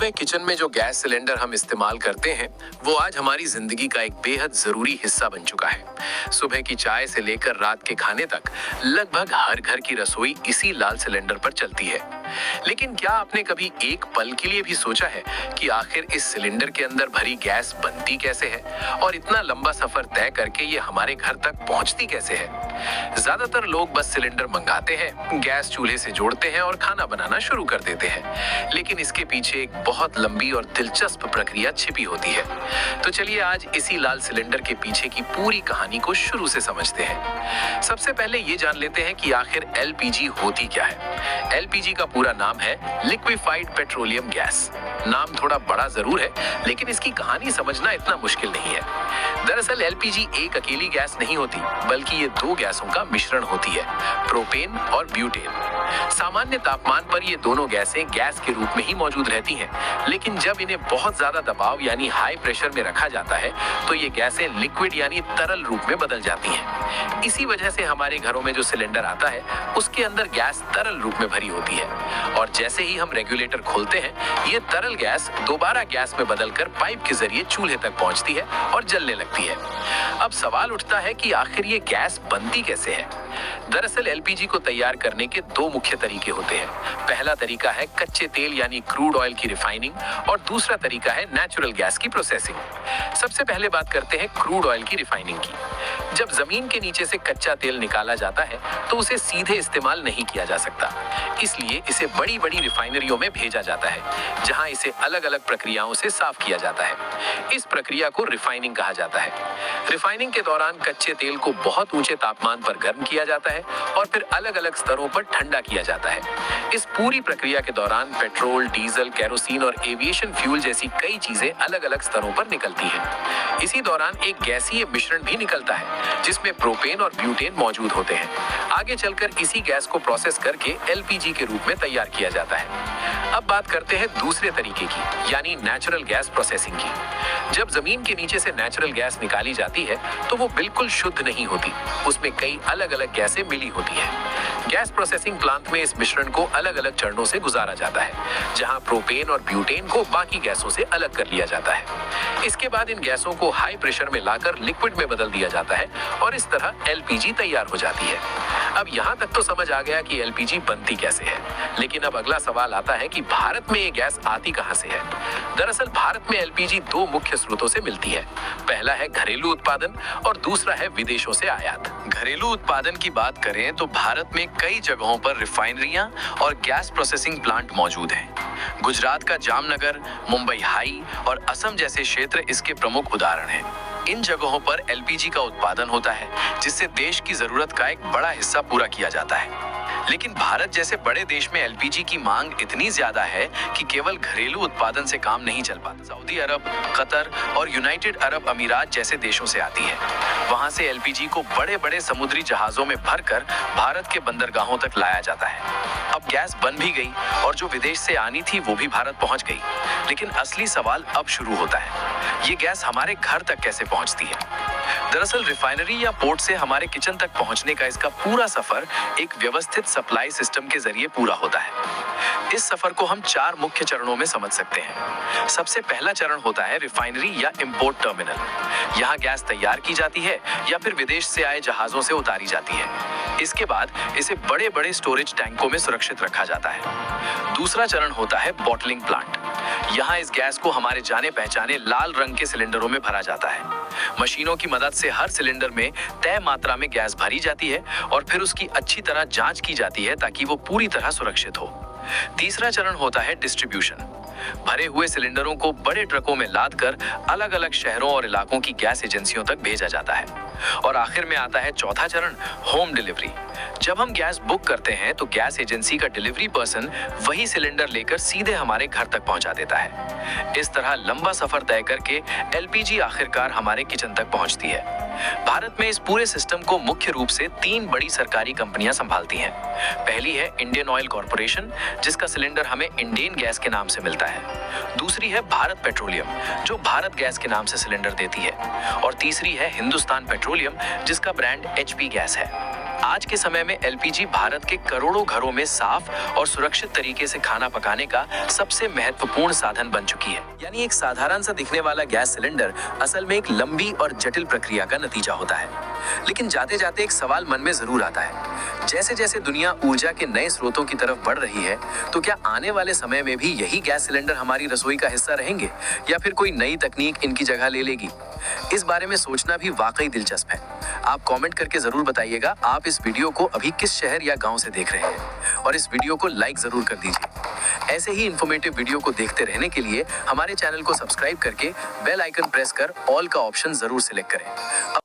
अपने किचन में जो गैस सिलेंडर हम इस्तेमाल करते हैं वो आज हमारी जिंदगी का एक बेहद जरूरी हिस्सा बन चुका है। सुबह की चाय से लेकर रात के खाने तक लगभग हर घर की रसोई इसी लाल सिलेंडर पर चलती है। लेकिन क्या आपने कभी एक पल के लिए भी सोचा है कि आखिर इस सिलेंडर के अंदर भरी गैस बनती कैसे है और इतना लंबा सफर तय करके ये हमारे घर तक पहुंचती कैसे है? ज्यादातर लोग बस सिलेंडर मंगाते हैं, गैस चूल्हे से जोड़ते हैं और खाना बनाना शुरू कर देते हैं। लेकिन इसके पीछे एक बहुत लंबी और दिलचस्प प्रक्रिया छिपी होती है। तो चलिए आज इसी लाल सिलेंडर के पीछे की पूरी कहानी को शुरू से समझते हैं। सबसे पहले ये जान लेते हैं कि आखिर एलपीजी होती क्या है। एलपीजी का पूरा नाम है लिक्विफाइड पेट्रोलियम गैस। नाम थोड़ा बड़ा जरूर है, लेकिन इसकी कहानी समझना इतना मुश्किल नहीं है। दरअसल एलपीजी एक अकेली गैस नहीं होती, बल्कि ये दो गैसों का मिश्रण होती है, प्रोपेन और ब्यूटेन। सामान्य तापमान पर ये दोनों गैसें गैस के रूप में ही मौजूद रहती हैं, लेकिन जब इन्हें बहुत ज्यादा दबाव यानी हाई प्रेशर में रखा जाता है तो ये गैसें लिक्विड यानी तरल रूप में बदल जाती हैं। इसी वजह से हमारे घरों में जो सिलेंडर आता है उसके अंदर गैस तरल रूप में भरी होती है, और जैसे ही हम रेगुलेटर खोलते हैं ये तरल गैस दोबारा गैस में बदलकर पाइप के जरिए चूल्हे तक पहुंचती है और जलने लगती है। अब सवाल उठता है कि आखिर ये गैस बनती कैसे है? दरअसल एलपीजी को तैयार करने के दो मुख्य तरीके होते हैं। पहला तरीका है कच्चे तेल यानी क्रूड ऑयल की रिफाइनिंग, और दूसरा तरीका है नेचुरल गैस की प्रोसेसिंग। सबसे पहले बात करते हैं क्रूड ऑयल की रिफाइनिंग की। जब जमीन के नीचे से कच्चा तेल निकाला जाता है तो उसे सीधे इस्तेमाल नहीं किया जा सकता, इसलिए इसे बड़ी बड़ी रिफाइनरियों में भेजा जाता है, जहां इसे अलग अलग प्रक्रियाओं से साफ किया जाता है। इस प्रक्रिया को रिफाइनिंग कहा जाता है। रिफाइनिंग के दौरान कच्चे तेल को बहुत ऊंचे तापमान पर गर्म किया जाता है और फिर अलग अलग स्तरों पर ठंडा किया जाता है। इस पूरी प्रक्रिया के दौरान पेट्रोल, डीजल, केरोसिन और एविएशन फ्यूल जैसी कई चीजें अलग अलग स्तरों पर निकलती हैं। इसी दौरान एक गैसीय मिश्रण भी निकलता है जिसमें प्रोपेन और ब्यूटेन मौजूद होते हैं। आगे चलकर इसी गैस को प्रोसेस करके एलपीजी के रूप में तैयार किया जाता है। अब बात करते हैं दूसरे तरीके की, यानी नेचुरल गैस प्रोसेसिंग की। जब जमीन के नीचे से नेचुरल गैस निकाली जाती है तो वो बिल्कुल शुद्ध नहीं होती, उसमें कई अलग अलग गैसें मिली होती हैं। गैस प्रोसेसिंग प्लांट में इस मिश्रण को अलग अलग चरणों से गुजारा जाता है, जहां प्रोपेन और ब्यूटेन को बाकी गैसों से अलग कर लिया जाता है। इसके बाद इन गैसों को हाई प्रेशर में लाकर लिक्विड में बदल दिया जाता है और इस तरह एलपीजी तैयार हो जाती है। अब यहाँ तक तो समझ आ गया कि एलपीजी बनती कैसे है, लेकिन अब अगला सवाल आता है कि भारत में ये गैस आती कहाँ से है। दरअसल भारत में एलपीजी दो मुख्य स्रोतों से मिलती है। पहला है घरेलू उत्पादन और दूसरा है विदेशों से आयात। घरेलू उत्पादन की बात करें तो भारत में कई जगहों पर रिफाइनरियां और गैस प्रोसेसिंग प्लांट मौजूद हैं। गुजरात का जामनगर, मुंबई हाई और असम जैसे क्षेत्र इसके प्रमुख उदाहरण हैं। इन जगहों पर एलपीजी का उत्पादन होता है, जिससे देश की जरूरत का एक बड़ा हिस्सा पूरा किया जाता है। लेकिन भारत जैसे बड़े देश में एलपीजी की मांग इतनी ज्यादा है कि केवल घरेलू उत्पादन से काम नहीं चल पाता। सऊदी अरब, कतर और यूनाइटेड अरब अमीरात जैसे देशों से आती है। वहां से एलपीजी को बड़े बड़े समुद्री जहाजों में भरकर भारत के बंदरगाहों तक लाया जाता है। अब गैस बन भी गई और जो विदेश से आनी थी वो भी भारत पहुंच गई। लेकिन असली सवाल अब शुरू होता है, ये गैस हमारे घर तक कैसे पहुंचती है? दरअसल रिफाइनरी या पोर्ट से हमारे किचन तक पहुंचने का इसका पूरा सफर एक व्यवस्थित सप्लाई सिस्टम के जरिए पूरा होता है। इस सफर को हम चार मुख्य चरणों में समझ सकते हैं। सबसे पहला चरण होता है रिफाइनरी या इंपोर्ट टर्मिनल। यहाँ गैस तैयार की जाती है या फिर विदेश से आए जहाजों से उतारी जाती है। इसके बाद इसे बड़े बड़े स्टोरेज टैंकों में सुरक्षित रखा जाता है। दूसरा चरण होता है बॉटलिंग प्लांट। यहाँ इस गैस को हमारे जाने पहचाने लाल रंग के सिलेंडरों में भरा जाता है। मशीनों की मदद से हर सिलेंडर में तय मात्रा में गैस भरी जाती है और फिर उसकी अच्छी तरह जांच की जाती है ताकि वो पूरी तरह सुरक्षित हो। तीसरा चरण होता है डिस्ट्रीब्यूशन। भरे हुए सिलेंडरों को बड़े ट्रकों में लादकर अलग अलग शहरों और इलाकों की गैस एजेंसियों तक भेजा जाता है। और आखिर में आता है चौथा चरण, होम डिलीवरी। जब हम गैस बुक करते हैं तो गैस एजेंसी का डिलीवरी पर्सन वही सिलेंडर लेकर सीधे हमारे घर तक पहुंचा देता है। इस तरह लंबा सफर तय करके एलपीजी आखिरकार हमारे किचन तक पहुंचती है। भारत में इस पूरे सिस्टम को मुख्य रूप से तीन बड़ी सरकारी कंपनियां संभालती हैं। पहली है इंडियन ऑयल कॉर्पोरेशन, जिसका सिलेंडर हमें इंडेन गैस के नाम से मिलता है। दूसरी है भारत पेट्रोलियम, जो भारत गैस के नाम से सिलेंडर देती है। और तीसरी है हिंदुस्तान पेट्रोलियम, जिसका ब्रांड एचपी गैस है। आज के समय में एलपीजी भारत के करोड़ों घरों में साफ और सुरक्षित तरीके से खाना पकाने का सबसे महत्वपूर्ण साधन बन चुकी है। यानी एक साधारण सा दिखने वाला गैस सिलेंडर असल में एक लंबी और जटिल प्रक्रिया का नतीजा होता है। लेकिन जाते जाते एक सवाल मन में जरूर आता है, जैसे जैसे दुनिया ऊर्जा के नए स्रोतों की तरफ बढ़ रही है, तो क्या आने वाले समय में भी यही गैस सिलेंडर हमारी रसोई का हिस्सा रहेंगे या फिर कोई नई तकनीक इनकी जगह ले लेगी? इस बारे में सोचना भी वाकई दिलचस्प है। आप कमेंट करके जरूर बताइएगा आप इस वीडियो को अभी किस शहर या गांव से देख रहे हैं, और इस वीडियो को लाइक जरूर कर दीजिए। ऐसे ही इंफॉर्मेटिव वीडियो को देखते रहने के लिए हमारे चैनल को सब्सक्राइब करके बेल आइकन प्रेस कर ऑल का ऑप्शन जरूर सिलेक्ट करें।